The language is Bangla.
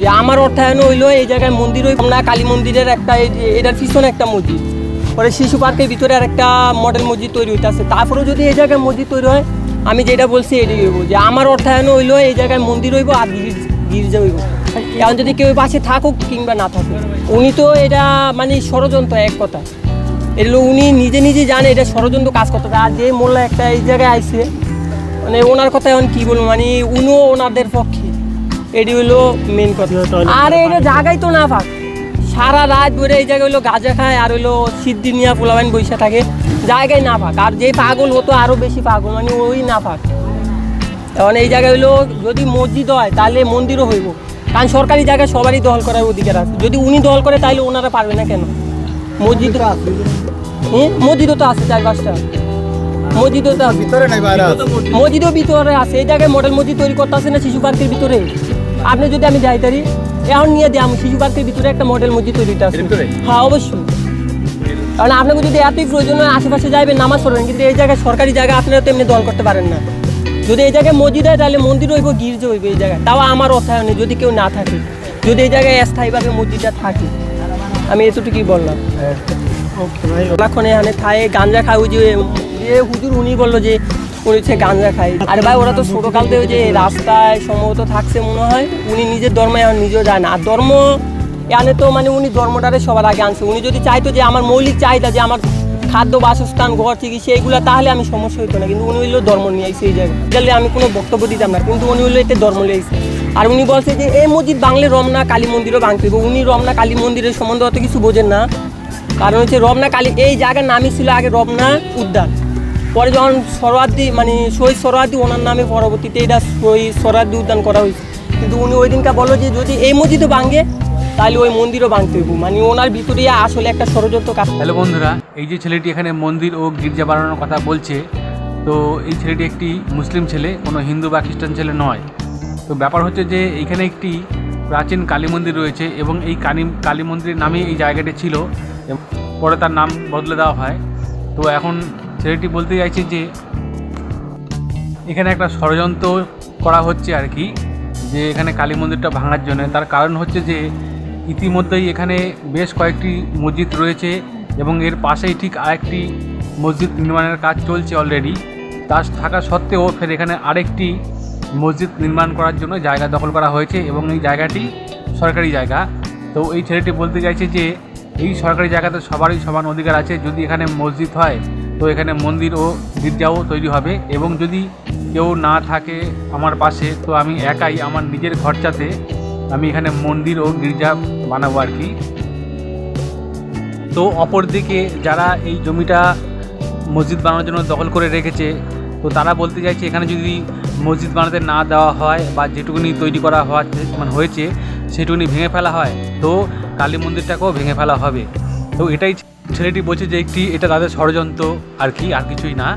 যে আমার অর্থায়ন হইলো এই জায়গায় মন্দির হইব না, কালী মন্দিরের একটা এটার পিছনে একটা মসজিদ, পরে শিশু পার্কের ভিতরে আর একটা মডেল মসজিদ তৈরি হইতেছে। তারপরেও যদি এই জায়গায় মসজিদ তৈরি হয়, আমি যেটা বলছি এটাই হইব যে আমার অর্থায়ন হইলো এই জায়গায় মন্দির হইব আর গির্জা হইব। এখন যদি কেউ পাশে থাকুক কিংবা না থাকুক, উনি তো এটা মানে ষড়যন্ত্র, এক কথা এগুলো উনি নিজে নিজে জানে এটা ষড়যন্ত্র কাজ করতে। আর যে মোল্লা একটা এই জায়গায় আইছে, মানে ওনার কথা এখন কী বলবো, মানে উনিও ওনাদের পক্ষে, এটি হইলো মেন কথা। আর এটা জায়গায় তো না পাক, সারা রাত ধরে এই জায়গায় হইলো গাঁজা খায় আর হইলো সিদ্ধি নিয়ে পোলাবাইন বসে থাকে, জায়গায় না পাক। আর যে পাগল হতো আরও বেশি পাগল, মানে ওই না পাক। এখন এই জায়গায় হইলো যদি মসজিদ হয় তাহলে মন্দিরও হইব, কারণ সরকারি জায়গায় সবারই দখল করার অধিকার আছে। যদি উনি দখল করে তাহলে ওনারা পারবে না কেন? মসজিদ মসজিদও তো আছে 4-5টা, মসজিদও তো আছে, মসজিদও ভিতরে আছে। এই জায়গায় মডেল মসজিদ তৈরি করতে আসে না শিশু পার্কের ভিতরে। আপনি যদি আমি যাই তারি এখন নিয়ে দিই, আমি শিশু পার্কের ভিতরে একটা মডেল মসজিদ তৈরিতে আছে। হ্যাঁ অবশ্যই, কারণ আপনাকে যদি এতই প্রয়োজন হয় আশেপাশে যাইবেন নামাজ পড়বেন, কিন্তু এই জায়গায় সরকারি জায়গা আপনারা তো এমনি দল করতে পারেন না। যদি এই জায়গায় মসজিদ হয় তাহলে মন্দির হইব, গির্জা হইব এই জায়গায়, তাও আমার অর্থায়নে যদি কেউ না থাকে, যদি এই জায়গায় স্থায়ীভাবে মসজিদটা থাকে। আমি এতটুকুই বললাম। এখন এখানে খায় গাঁজা খায়, ওই যে হুজুর উনি বললো যে উনি হচ্ছে গাঁজা খায়। আর ভাই ওরা তো ছোটোকাল থেকে যে রাস্তায় সম্ভবত থাকছে মনে হয়, উনি নিজের ধর্মে এখন নিজেও যায় না। আর ধর্ম এখানে তো মানে উনি ধর্মটারে সবার আগে আনছে। উনি যদি চাইতো যে আমার মৌলিক চাহিদা যে আমার খাদ্য, বাসস্থান, ঘর, চিকিৎসা এইগুলো, তাহলে আমি সমস্যা হইতো না। কিন্তু উনি হইলো ধর্ম নিয়ে আইসে এই জায়গায়, তাহলে আমি কোনো বক্তব্য দিতাম না, কিন্তু উনি হইলো এতে ধর্ম নিয়ে আইসে। আর উনি বলছে যে এই মসজিদ বাংলে রমনা কালী মন্দিরও ভাঙতে হবে। উনি রমনা কালী মন্দিরের সম্বন্ধে অত কিছু বোঝেন না, কারণ হচ্ছে রমনা কালী এই জায়গার নামই ছিল আগে রমনা উদ্যান। পরে যখন সরোয়ার্দী মানে শহীদ সরোয়ার্দী ওনার নামে পরবর্তীতে এটা শহীদ সরোয়ার্দী উদ্যান করা হয়েছে। কিন্তু উনি ওই দিনটা বললো যে যদি এই মসজিদও ভাঙে তাহলে ওই মন্দিরও ভাঙতে হইব, মানে ওনার ভিতরে আসলে একটা ষড়যন্ত্র কাজ। হ্যালো বন্ধুরা, এই যে ছেলেটি এখানে মন্দির ও গির্জা বানানোর কথা বলছে, তো এই ছেলেটি একটি মুসলিম ছেলে, কোনো হিন্দু বা খ্রিস্টান ছেলে নয়। তো ব্যাপার হচ্ছে যে এইখানে একটি প্রাচীন কালী মন্দির রয়েছে এবং এই কালী মন্দিরের নামে এই জায়গাটি ছিল, পরে তার নাম বদলে দেওয়া হয়। তো এখন ছেলেটি বলতে চাইছে যে এখানে একটা ষড়যন্ত্র করা হচ্ছে আর কি, যে এখানে কালী মন্দিরটা ভাঙার জন্য। তার কারণ হচ্ছে যে ইতিমধ্যেই এখানে বেশ কয়েকটি মসজিদ রয়েছে এবং এর পাশেই ঠিক আরেকটি মসজিদ নির্মাণের কাজ চলছে অলরেডি। তা থাকা সত্ত্বেও ফের এখানে আরেকটি মসজিদ নির্মাণ করার জন্য জায়গা দখল করা হয়েছে এবং এই জায়গাটি সরকারি জায়গা। তো এই ছেলেটি বলতে চাইছে যে এই সরকারি জায়গাতে সবারই সমান অধিকার আছে। যদি এখানে মসজিদ হয় তো এখানে মন্দির ও গির্জাও তৈরি হবে, এবং যদি কেউ না থাকে আমার পাশে তো আমি একাই আমার নিজের খরচাতে আমি এখানে মন্দির ও গির্জা বানাবো আর কি। তো অপরদিকে যারা এই জমিটা মসজিদ বানানোর জন্য দখল করে রেখেছে, তো তারা বলতে চাইছে এখানে যদি মসজিদ বানাতে না দেওয়া হয় বা যেটুকুনি তৈরি করা হয়েছে সেটুকুনি ভেঙে ফেলা হয়, তো কালী মন্দিরটাকেও ভেঙে ফেলা হবে। তো এটাই ছেলেটি বলছে যে এটা তাদের ষড়যন্ত্র আর কি, আর কিছুই না।